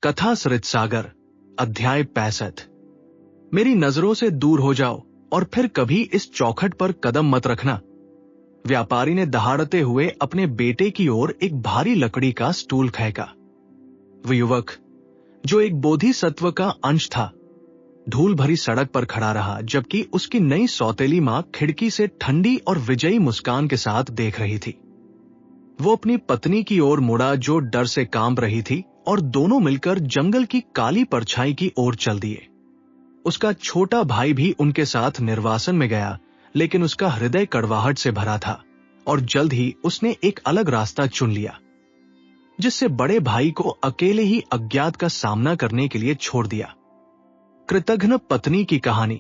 कथा सरितसागर, अध्याय 65। मेरी नजरों से दूर हो जाओ और फिर कभी इस चौखट पर कदम मत रखना। व्यापारी ने दहाड़ते हुए अपने बेटे की ओर एक भारी लकड़ी का स्टूल फेंका। वह युवक, जो एक बोधिसत्व का अंश था, धूल भरी सड़क पर खड़ा रहा, जबकि उसकी नई सौतेली मां खिड़की से ठंडी और विजयी मुस्कान के साथ देख रही थी। वो अपनी पत्नी की ओर मुड़ा, जो डर से कांप रही थी, और दोनों मिलकर जंगल की काली परछाई की ओर चल दिए। उसका छोटा भाई भी उनके साथ निर्वासन में गया, लेकिन उसका हृदय कड़वाहट से भरा था और जल्द ही उसने एक अलग रास्ता चुन लिया, जिससे बड़े भाई को अकेले ही अज्ञात का सामना करने के लिए छोड़ दिया। कृतघ्न पत्नी की कहानी।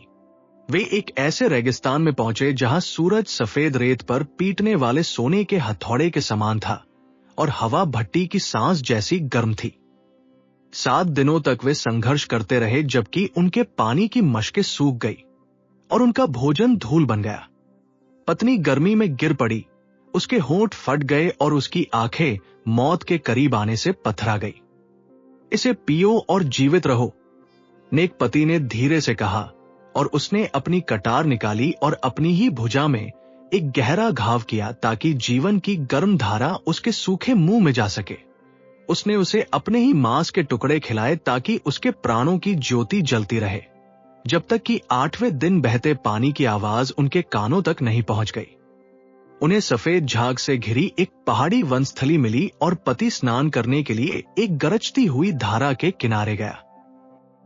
वे एक ऐसे रेगिस्तान में पहुंचे जहां सूरज सफेद रेत पर पीटने वाले सोने के हथौड़े के समान था और हवा भट्टी की सांस जैसी गर्म थी। 7 दिनों तक वे संघर्ष करते रहे, जबकि उनके पानी की मशकें सूख गई और उनका भोजन धूल बन गया। पत्नी गर्मी में गिर पड़ी, उसके होंठ फट गए और उसकी आंखें मौत के करीब आने से पथरा गई। इसे पियो और जीवित रहो, नेक पति ने धीरे से कहा, और उसने अपनी कटार निकाली और अपनी ही भुजा में एक गहरा घाव किया ताकि जीवन की गर्म धारा उसके सूखे मुंह में जा सके। उसने उसे अपने ही मांस के टुकड़े खिलाए ताकि उसके प्राणों की ज्योति जलती रहे, जब तक कि 8वें दिन बहते पानी की आवाज उनके कानों तक नहीं पहुंच गई। उन्हें सफेद झाग से घिरी एक पहाड़ी वनस्थली मिली और पति स्नान करने के लिए एक गरजती हुई धारा के किनारे गया।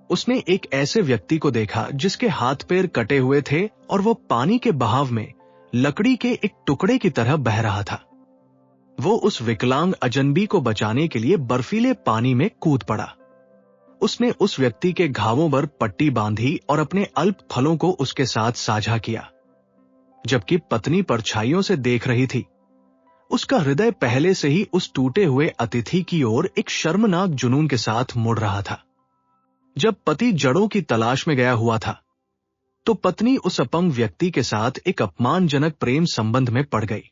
उसने एक ऐसे व्यक्ति को देखा जिसके हाथ पैर कटे हुए थे और वो पानी के बहाव में लकड़ी के एक टुकड़े की तरह बह रहा था। वो उस विकलांग अजनबी को बचाने के लिए बर्फीले पानी में कूद पड़ा। उसने उस व्यक्ति के घावों पर पट्टी बांधी और अपने अल्प फलों को उसके साथ साझा किया। जबकि पत्नी परछाइयों से देख रही थी, उसका हृदय पहले से ही उस टूटे हुए अतिथि की ओर एक शर्मनाक जुनून के साथ मुड़ रहा था। जब पति जड़ों की तलाश में गया हुआ था, तो पत्नी उस अपंग व्यक्ति के साथ एक अपमानजनक प्रेम संबंध में पड़ गई।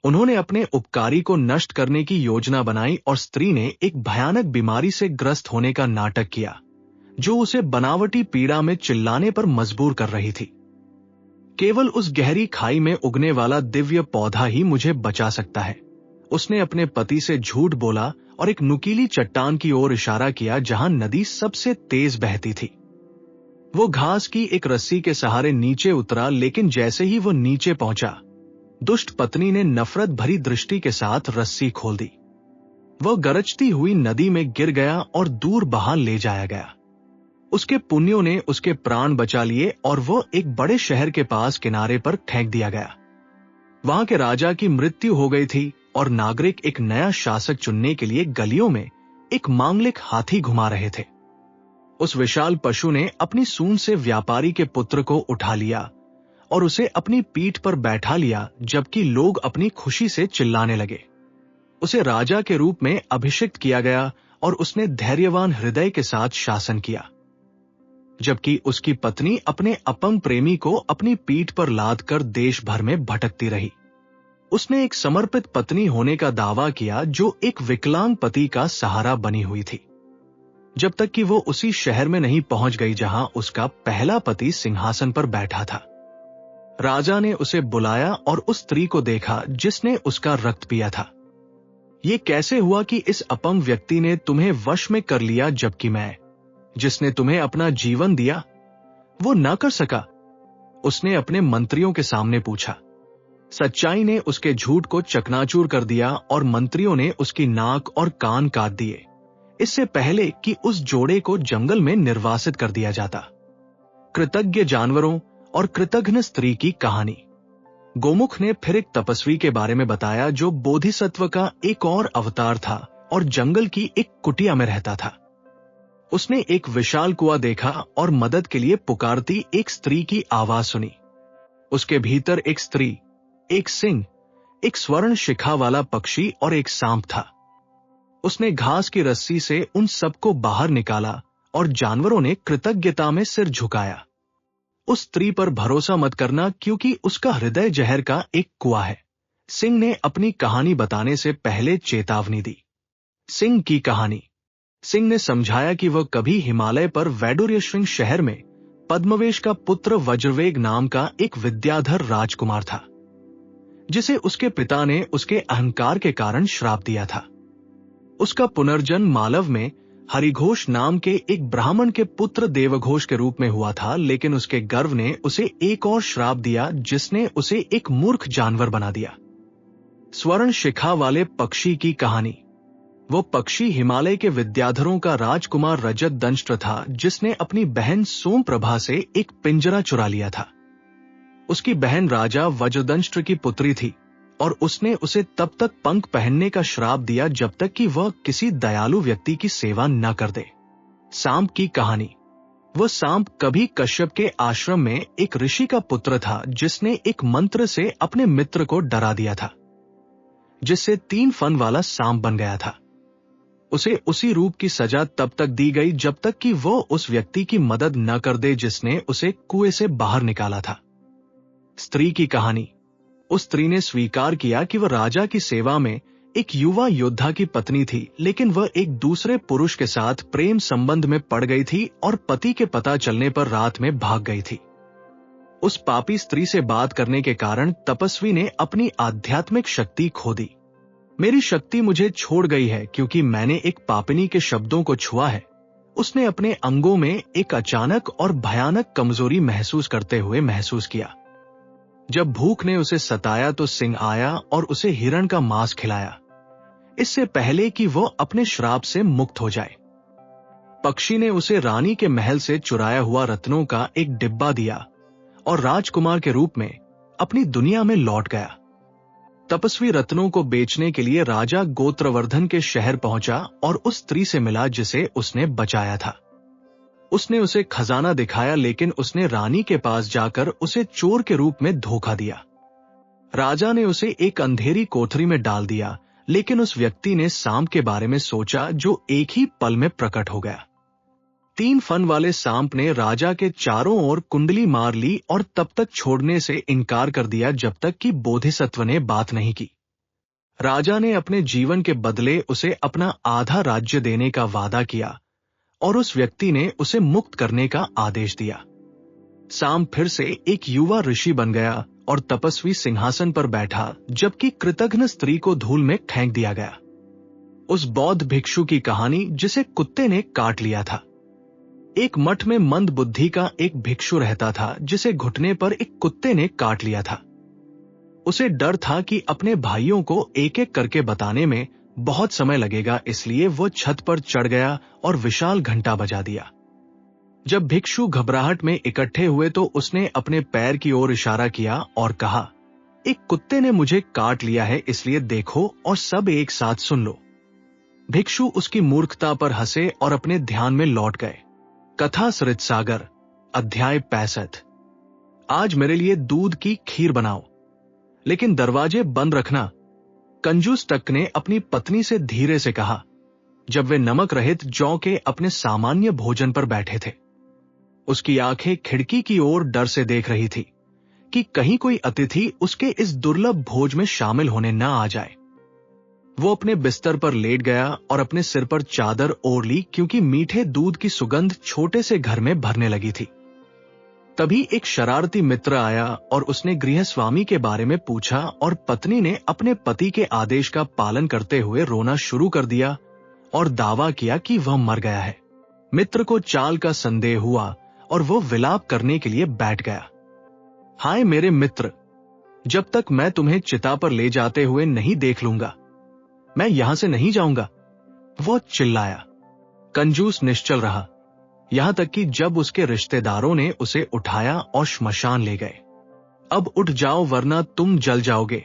उन्होंने अपने उपकारी को नष्ट करने की योजना बनाई और स्त्री ने एक भयानक बीमारी से ग्रस्त होने का नाटक किया, जो उसे बनावटी पीड़ा में चिल्लाने पर मजबूर कर रही थी। केवल उस गहरी खाई में उगने वाला दिव्य पौधा ही मुझे बचा सकता है। उसने अपने पति से झूठ बोला और एक नुकीली चट्टान की ओर इशारा किया जहां नदी सबसे तेज बहती थी। वो घास की एक रस्सी के सहारे नीचे उतरा, लेकिन जैसे ही वो नीचे पहुंचा, दुष्ट पत्नी ने नफरत भरी दृष्टि के साथ रस्सी खोल दी। वह गरजती हुई नदी में गिर गया और दूर बहा ले जाया गया। उसके पुण्यों ने उसके प्राण बचा लिए और वो एक बड़े शहर के पास किनारे पर फेंक दिया गया। वहां के राजा की मृत्यु हो गई थी और नागरिक एक नया शासक चुनने के लिए गलियों में एक मांगलिक हाथी घुमा रहे थे। उस विशाल पशु ने अपनी सूंड से व्यापारी के पुत्र को उठा लिया और उसे अपनी पीठ पर बैठा लिया, जबकि लोग अपनी खुशी से चिल्लाने लगे। उसे राजा के रूप में अभिषिक्त किया गया और उसने धैर्यवान हृदय के साथ शासन किया, जबकि उसकी पत्नी अपने अपंग प्रेमी को अपनी पीठ पर लादकर देश भर में भटकती रही। उसने एक समर्पित पत्नी होने का दावा किया जो एक विकलांग पति का सहारा बनी हुई थी, जब तक कि वो उसी शहर में नहीं पहुंच गई जहां उसका पहला पति सिंहासन पर बैठा था। राजा ने उसे बुलाया और उस स्त्री को देखा जिसने उसका रक्त पिया था। ये कैसे हुआ कि इस अपंग व्यक्ति ने तुम्हें वश में कर लिया, जबकि मैं, जिसने तुम्हें अपना जीवन दिया, वो ना कर सका? उसने अपने मंत्रियों के सामने पूछा। सच्चाई ने उसके झूठ को चकनाचूर कर दिया और मंत्रियों ने उसकी नाक और कान काट दिए, इससे पहले कि उस जोड़े को जंगल में निर्वासित कर दिया जाता। कृतज्ञ जानवरों और कृतघ्न स्त्री की कहानी। गोमुख ने फिर एक तपस्वी के बारे में बताया जो बोधिसत्व का एक और अवतार था और जंगल की एक कुटिया में रहता था। उसने एक विशाल कुआं देखा और मदद के लिए पुकारती एक स्त्री की आवाज सुनी। उसके भीतर एक स्त्री, एक सिंह, एक स्वर्ण शिखा वाला पक्षी और एक सांप था। उसने घास की रस्सी से उन सबको बाहर निकाला और जानवरों ने कृतज्ञता में सिर झुकाया। उस स्त्री पर भरोसा मत करना, क्योंकि उसका हृदय जहर का एक कुआं है। सिंह ने अपनी कहानी बताने से पहले चेतावनी दी। सिंह की कहानी। सिंह ने समझाया कि वह कभी हिमालय पर वैडूर्यशृंग शहर में पद्मवेश का पुत्र वज्रवेग नाम का एक विद्याधर राजकुमार था, जिसे उसके पिता ने उसके अहंकार के कारण श्राप दिया था। उसका पुनर्जन्म मालव में हरिघोष नाम के एक ब्राह्मण के पुत्र देवघोष के रूप में हुआ था, लेकिन उसके गर्व ने उसे एक और श्राप दिया जिसने उसे एक मूर्ख जानवर बना दिया। स्वर्ण शिखा वाले पक्षी की कहानी। वो पक्षी हिमालय के विद्याधरों का राजकुमार रजत दंष्ट्र था, जिसने अपनी बहन सोमप्रभा से एक पिंजरा चुरा लिया था। उसकी बहन राजा वज्रदंष्ट्र की पुत्री थी और उसने उसे तब तक पंख पहनने का श्राप दिया जब तक कि वह किसी दयालु व्यक्ति की सेवा न कर दे। सांप की कहानी। वह सांप कभी कश्यप के आश्रम में एक ऋषि का पुत्र था, जिसने एक मंत्र से अपने मित्र को डरा दिया था, जिससे 3 फन वाला सांप बन गया था। उसे उसी रूप की सजा तब तक दी गई जब तक कि वो उस व्यक्ति की मदद न कर दे जिसने उसे कुएं से बाहर निकाला था। स्त्री की कहानी। उस स्त्री ने स्वीकार किया कि वह राजा की सेवा में एक युवा योद्धा की पत्नी थी, लेकिन वह एक दूसरे पुरुष के साथ प्रेम संबंध में पड़ गई थी और पति के पता चलने पर रात में भाग गई थी। उस पापी स्त्री से बात करने के कारण तपस्वी ने अपनी आध्यात्मिक शक्ति खो दी। मेरी शक्ति मुझे छोड़ गई है क्योंकि मैंने एक पापिनी के शब्दों को छुआ है, उसने अपने अंगों में एक अचानक और भयानक कमजोरी महसूस करते हुए महसूस किया। जब भूख ने उसे सताया तो सिंह आया और उसे हिरण का मांस खिलाया, इससे पहले कि वो अपने श्राप से मुक्त हो जाए। पक्षी ने उसे रानी के महल से चुराया हुआ रत्नों का एक डिब्बा दिया और राजकुमार के रूप में अपनी दुनिया में लौट गया। तपस्वी रत्नों को बेचने के लिए राजा गोत्रवर्धन के शहर पहुंचा और उस स्त्री से मिला जिसे उसने बचाया था। उसने उसे खजाना दिखाया, लेकिन उसने रानी के पास जाकर उसे चोर के रूप में धोखा दिया। राजा ने उसे एक अंधेरी कोठरी में डाल दिया, लेकिन उस व्यक्ति ने सांप के बारे में सोचा जो एक ही पल में प्रकट हो गया। 3 फन वाले सांप ने राजा के चारों ओर कुंडली मार ली और तब तक छोड़ने से इनकार कर दिया जब तक कि बोधिसत्व ने बात नहीं की। राजा ने अपने जीवन के बदले उसे अपना आधा राज्य देने का वादा किया और उस व्यक्ति ने उसे मुक्त करने का आदेश दिया। सांप फिर से एक युवा ऋषि बन गया और तपस्वी सिंहासन पर बैठा, जबकि कृतघ्न स्त्री को धूल में फेंक दिया गया। उस बौद्ध भिक्षु की कहानी जिसे कुत्ते ने काट लिया था। एक मठ में मंद बुद्धि का एक भिक्षु रहता था जिसे घुटने पर एक कुत्ते ने काट लिया था। उसे डर था कि अपने भाइयों को एक एक करके बताने में बहुत समय लगेगा, इसलिए वो छत पर चढ़ गया और विशाल घंटा बजा दिया। जब भिक्षु घबराहट में इकट्ठे हुए तो उसने अपने पैर की ओर इशारा किया और कहा, एक कुत्ते ने मुझे काट लिया है, इसलिए देखो और सब एक साथ सुन लो। भिक्षु उसकी मूर्खता पर हंसे और अपने ध्यान में लौट गए। कथा सरितसागर। अध्याय 65। आज मेरे लिए दूध की खीर बनाओ, लेकिन दरवाजे बंद रखना, कंजूस टक ने अपनी पत्नी से धीरे से कहा, जब वे नमक रहित जौ के अपने सामान्य भोजन पर बैठे थे। उसकी आंखें खिड़की की ओर डर से देख रही थी कि कहीं कोई अतिथि उसके इस दुर्लभ भोज में शामिल होने न आ जाए। वो अपने बिस्तर पर लेट गया और अपने सिर पर चादर ओढ़ ली, क्योंकि मीठे दूध की सुगंध छोटे से घर में भरने लगी थी। तभी एक शरारती मित्र आया और उसने गृहस्वामी के बारे में पूछा और पत्नी ने अपने पति के आदेश का पालन करते हुए रोना शुरू कर दिया और दावा किया कि वह मर गया है। मित्र को चाल का संदेह हुआ और वो विलाप करने के लिए बैठ गया। हाय मेरे मित्र, जब तक मैं तुम्हें चिता पर ले जाते हुए नहीं देख लूंगा, मैं यहां से नहीं जाऊंगा, वो चिल्लाया। कंजूस निश्चल रहा, यहां तक कि जब उसके रिश्तेदारों ने उसे उठाया और श्मशान ले गए। अब उठ जाओ वरना तुम जल जाओगे,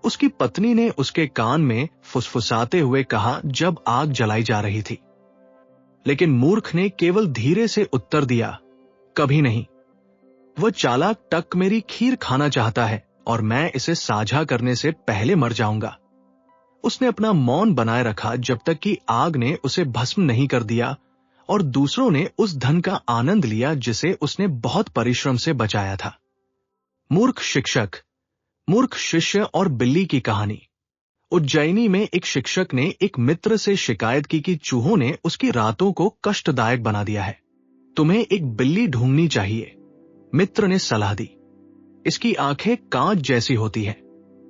उसकी पत्नी ने उसके कान में फुसफुसाते हुए कहा जब आग जलाई जा रही थी। लेकिन मूर्ख ने केवल धीरे से उत्तर दिया, कभी नहीं। वह चालाक टक मेरी खीर खाना चाहता है और मैं इसे साझा करने से पहले मर जाऊंगा। उसने अपना मौन बनाए रखा जब तक कि आग ने उसे भस्म नहीं कर दिया और दूसरों ने उस धन का आनंद लिया जिसे उसने बहुत परिश्रम से बचाया था। मूर्ख शिक्षक, मूर्ख शिष्य और बिल्ली की कहानी। उज्जैनी में एक शिक्षक ने एक मित्र से शिकायत की कि चूहों ने उसकी रातों को कष्टदायक बना दिया है। तुम्हें एक बिल्ली ढूंढनी चाहिए, मित्र ने सलाह दी। इसकी आंखें कांच जैसी होती हैं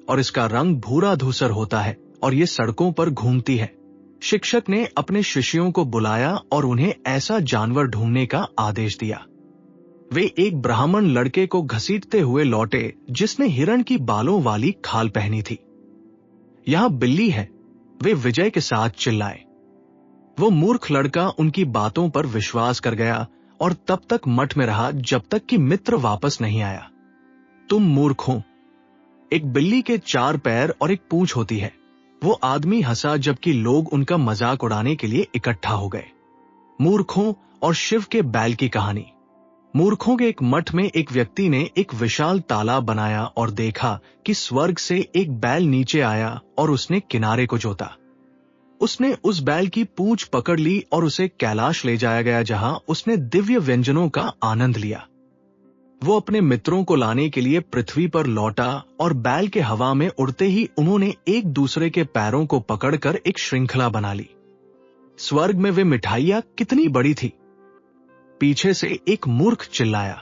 और इसका रंग भूरा धूसर होता है और ये सड़कों पर घूमती है। शिक्षक ने अपने शिष्यों को बुलाया और उन्हें ऐसा जानवर ढूंढने का आदेश दिया। वे एक ब्राह्मण लड़के को घसीटते हुए लौटे जिसने हिरण की बालों वाली खाल पहनी थी। यहां बिल्ली है, वे विजय के साथ चिल्लाए। वो मूर्ख लड़का उनकी बातों पर विश्वास कर गया और तब तक मठ में रहा जब तक कि मित्र वापस नहीं आया। तुम मूर्ख हो। एक बिल्ली के 4 पैर और एक पूंछ होती है। वो आदमी हंसा जबकि लोग उनका मजाक उड़ाने के लिए इकट्ठा हो गए। मूर्खों और शिव के बैल की कहानी। मूर्खों के एक मठ में एक व्यक्ति ने एक विशाल तालाब बनाया और देखा कि स्वर्ग से एक बैल नीचे आया और उसने किनारे को जोता। उसने उस बैल की पूंछ पकड़ ली और उसे कैलाश ले जाया गया जहां उसने दिव्य व्यंजनों का आनंद लिया। वो अपने मित्रों को लाने के लिए पृथ्वी पर लौटा और बैल के हवा में उड़ते ही उन्होंने एक दूसरे के पैरों को पकड़कर एक श्रृंखला बना ली। स्वर्ग में वे मिठाइयां कितनी बड़ी थी। पीछे से एक मूर्ख चिल्लाया।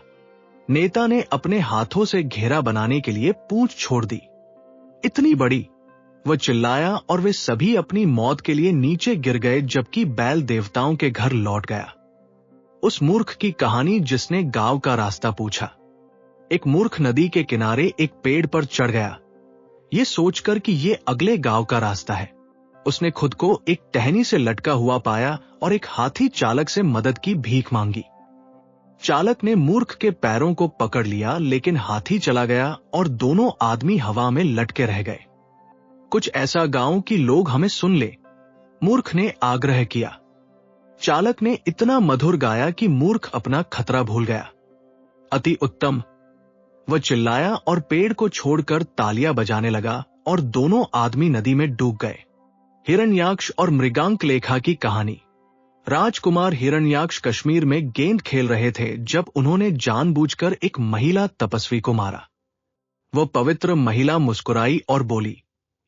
नेता ने अपने हाथों से घेरा बनाने के लिए पूंछ छोड़ दी। इतनी बड़ी। वह चिल्लाया और वे सभी अपनी मौत के लिए नीचे गिर गए जबकि बैल देवताओं के घर लौट गया। उस मूर्ख की कहानी जिसने गांव का रास्ता पूछा। एक मूर्ख नदी के किनारे एक पेड़ पर चढ़ गया, ये सोचकर कि ये अगले गांव का रास्ता है। उसने खुद को एक टहनी से लटका हुआ पाया और एक हाथी चालक से मदद की भीख मांगी। चालक ने मूर्ख के पैरों को पकड़ लिया लेकिन हाथी चला गया और दोनों आदमी हवा में लटके रह गए। कुछ ऐसा गांव कि लोग हमें सुन ले, मूर्ख ने आग्रह किया। चालक ने इतना मधुर गाया कि मूर्ख अपना खतरा भूल गया। अति उत्तम, वह चिल्लाया और पेड़ को छोड़कर तालियां बजाने लगा और दोनों आदमी नदी में डूब गए। हिरण्याक्ष और मृगांकलेखा की कहानी। राजकुमार हिरण्याक्ष कश्मीर में गेंद खेल रहे थे जब उन्होंने जानबूझकर एक महिला तपस्वी को मारा। वह पवित्र महिला मुस्कुराई और बोली,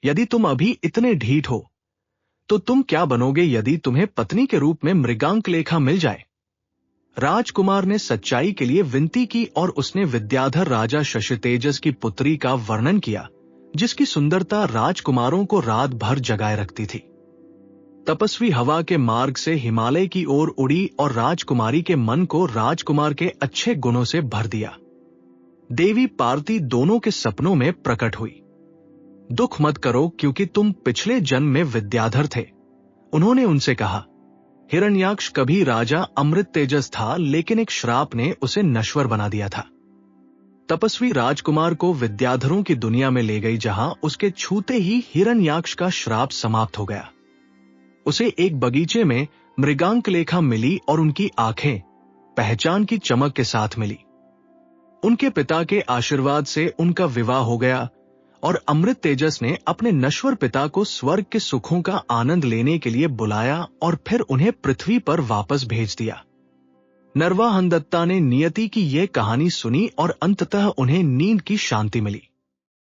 यदि तुम अभी इतने ढीठ हो तो तुम क्या बनोगे यदि तुम्हें पत्नी के रूप में मृगांकलेखा मिल जाए। राजकुमार ने सच्चाई के लिए विनती की और उसने विद्याधर राजा शशितेजस की पुत्री का वर्णन किया जिसकी सुंदरता राजकुमारों को रात भर जगाए रखती थी। तपस्वी हवा के मार्ग से हिमालय की ओर उड़ी और राजकुमारी के मन को राजकुमार के अच्छे गुणों से भर दिया। देवी पार्वती दोनों के सपनों में प्रकट हुई। दुख मत करो क्योंकि तुम पिछले जन्म में विद्याधर थे, उन्होंने उनसे कहा। हिरण्याक्ष कभी राजा अमृत तेजस था लेकिन एक श्राप ने उसे नश्वर बना दिया था। तपस्वी राजकुमार को विद्याधरों की दुनिया में ले गई जहां उसके छूते ही हिरण्याक्ष का श्राप समाप्त हो गया। उसे एक बगीचे में मृगांकलेखा मिली और उनकी आंखें पहचान की चमक के साथ मिली। उनके पिता के आशीर्वाद से उनका विवाह हो गया और अमृत तेजस ने अपने नश्वर पिता को स्वर्ग के सुखों का आनंद लेने के लिए बुलाया और फिर उन्हें पृथ्वी पर वापस भेज दिया। नरवाहन दत्ता ने नियति की यह कहानी सुनी और अंततः उन्हें नींद की शांति मिली।